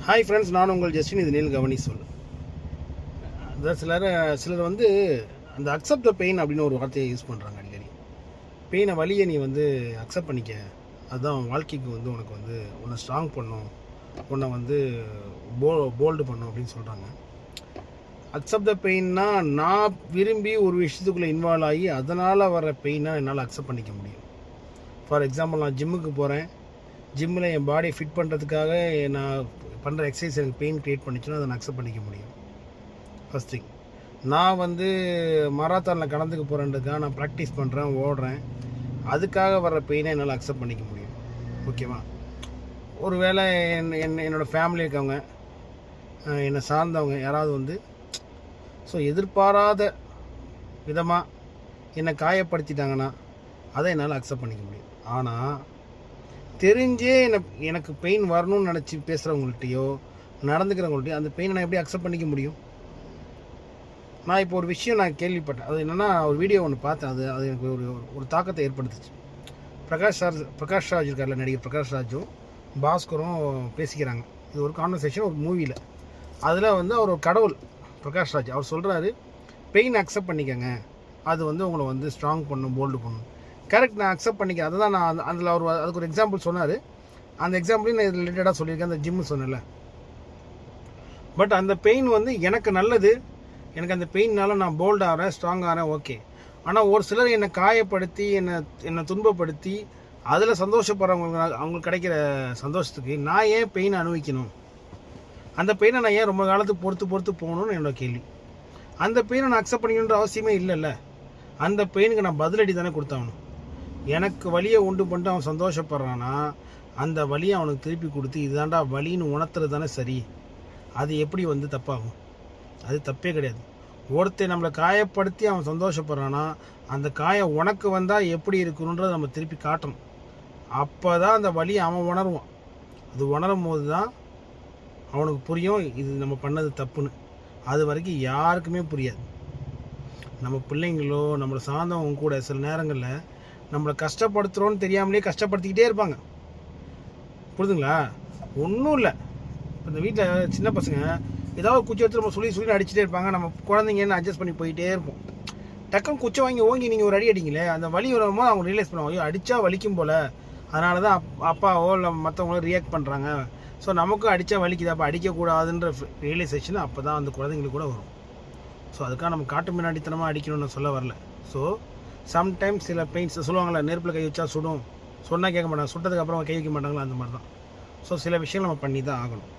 Hi friends, நான் உங்கள் Justin. இது நீல் கவனி சொல். அதான் சிலர் வந்து அந்த அக்செப்ட் த பெயின் அப்படின்னு ஒரு வார்த்தையை யூஸ் பண்ணுறாங்க அடிக்கடி. பெயினை, வலியை நீ வந்து அக்செப்ட் பண்ணிக்க, அதுதான் வாழ்க்கைக்கு வந்து உனக்கு வந்து உன்னை ஸ்ட்ராங் பண்ணும், உன்னை வந்து போல்டு பண்ணும் அப்படின்னு சொல்கிறாங்க. அக்செப்ட் த பெயின்னா, நான் விரும்பி ஒரு விஷயத்துக்குள்ளே இன்வால்வ் ஆகி அதனால் வர பெயினை என்னால் அக்செப்ட் பண்ணிக்க முடியும். ஃபார் எக்ஸாம்பிள், நான் ஜிம்முக்கு போகிறேன். ஜிம்மில் என் பாடியை ஃபிட் பண்ணுறதுக்காக நான் பண்ணுற எக்ஸசைஸ் எனக்கு பெயின் க்ரியேட் பண்ணிச்சுன்னா அதை நான் அக்செப்ட் பண்ணிக்க முடியும். First thing. நான் வந்து மராத்தானில் கலந்துக்க போகிறேன்றதுக்காக நான் ப்ராக்டிஸ் பண்ணுறேன், ஓடுறேன், அதுக்காக வர்ற பெயினை என்னால் அக்செப்ட் பண்ணிக்க முடியும். ஓகேவா? ஒரு வேளை என்னோடய ஃபேமிலி இருக்கவங்க, என்னை சார்ந்தவங்க யாராவது வந்து எதிர்பாராத விதமாக என்னை காயப்படுத்திட்டாங்கன்னா அதை என்னால் அக்செப்ட் பண்ணிக்க முடியும். ஆனால் தெரிஞ்சே எனக்கு பெயின் வரணும்னு நினச்சி பேசுகிறவங்கள்ட்டையோ நடந்துக்கிறவங்கள்ட்டையோ அந்த பெயினை நான் எப்படி அக்செப்ட் பண்ணிக்க முடியும்? நான் இப்போ ஒரு விஷயம் நான் கேள்விப்பட்டேன். அது என்னென்னா, ஒரு வீடியோ ஒன்று பார்த்தேன். அது எனக்கு ஒரு தாக்கத்தை ஏற்படுத்துச்சு. பிரகாஷ் ராஜ் இருக்கார்ல, நடிகர் பிரகாஷ் ராஜும் பாஸ்கரும் பேசிக்கிறாங்க. இது ஒரு கான்வர்சேஷன் ஒரு மூவியில். அதில் வந்து அவர் ஒரு கடவுள் பிரகாஷ் ராஜ் அவர் சொல்கிறாரு, பெயின் அக்செப்ட் பண்ணிக்கங்க, அது வந்து உங்களை வந்து ஸ்ட்ராங் பண்ணும், போல்டு பண்ணும். கரெக்ட், நான் அக்செப்ட் பண்ணிக்கிறேன். அதை தான் நான் அதில் அதுக்கு ஒரு எக்ஸாம்பிள் சொன்னார். அந்த எக்ஸாம்பிளையும் நான் இது ரிலேட்டடாக சொல்லியிருக்கேன், அந்த ஜிம்மு சொன்னல. பட் அந்த பெயின் வந்து எனக்கு நல்லது, எனக்கு அந்த பெயின்னால நான் போல்ட் ஆகிறேன், ஸ்ட்ராங் ஆகிறேன், ஓகே. ஆனால் ஒரு சிலர் என்னை காயப்படுத்தி என்னை துன்பப்படுத்தி அதில் சந்தோஷப்படுறவங்க, அவங்களுக்கு கிடைக்கிற சந்தோஷத்துக்கு நான் ஏன் பெயினை அனுபவிக்கணும்? அந்த பெயினை நான் ஏன் ரொம்ப காலத்துக்கு பொறுத்து போகணும்னு என்னோட கேள்வி. அந்த பெயினை நான் அக்செப்ட் பண்ணிக்கணுன்ற அவசியமே இல்லைல்ல. அந்த பெயினுக்கு நான் பதிலடி தானே கொடுத்தாகணும். எனக்கு வலியை உண்டு பண்ணிட்டு அவன் சந்தோஷப்படுறான்னா அந்த வலியை அவனுக்கு திருப்பி கொடுத்து இதுதான்டா வலின்னு உணர்த்துறது தானே சரி. அது எப்படி வந்து தப்பாகும்? அது தப்பே கிடையாது. ஒருத்தர் நம்மளை காயப்படுத்தி அவன் சந்தோஷப்படுறான்னா அந்த காயம் உனக்கு வந்தால் எப்படி இருக்கணுன்றதை நம்ம திருப்பி காட்டணும். அப்போ தான் அந்த வலியை அவன் உணருவான். அது உணரும் போது தான் அவனுக்கு புரியும் இது நம்ம பண்ணது தப்புன்னு. அது வரைக்கும் யாருக்குமே புரியாது. நம்ம பிள்ளைங்களோ நம்மளை சார்ந்தவங்க கூட சில நேரங்களில் நம்மளை கஷ்டப்படுத்துகிறோன்னு தெரியாமலே கஷ்டப்படுத்திக்கிட்டே இருப்பாங்க. புரியுதுங்களா? ஒன்றும் இல்லை, இந்த வீட்டில் சின்ன பசங்க ஏதாவது குச்சி எடுத்து நம்ம சொல்லி அடிச்சுட்டே இருப்பாங்க. நம்ம குழந்தைங்கன்னு அட்ஜஸ்ட் பண்ணி போயிட்டே இருப்போம். டக்குன்னு குச்சை வாங்கி ஓங்கி நீங்கள் ஒரு அடி அடிங்களே, அந்த வலி வரும்போது அவங்க ரியலைஸ் பண்ணுவாங்க, ஐயோ அடித்தா வலிக்கும் போல், அதனால தான் அப்பாவோ இல்லை மற்றவங்களோ ரியாக்ட் பண்ணுறாங்க. ஸோ நமக்கும் அடித்தா வலிக்குது, அப்போ அடிக்கக்கூடாதுன்ற ரியலைசேஷன் அப்போ தான் அந்த குழந்தைங்களுக்கு கூட வரும். ஸோ அதுக்காக நம்ம காட்டு முன்னாடித்தனமாக அடிக்கணும்னு சொல்ல வரல. ஸோ சம்டைம்ஸ் சில பெயின்ஸ் சொல்லுவாங்களே, நெருப்பில் கை வச்சா சுடும், சொன்னால் கேட்க மாட்டாங்க, சுட்டதுக்கப்புறம் கை வைக்க மாட்டாங்களா, அந்த மாதிரி தான். ஸோ சில விஷயங்கள் நம்ம பண்ணி தான் ஆகணும்.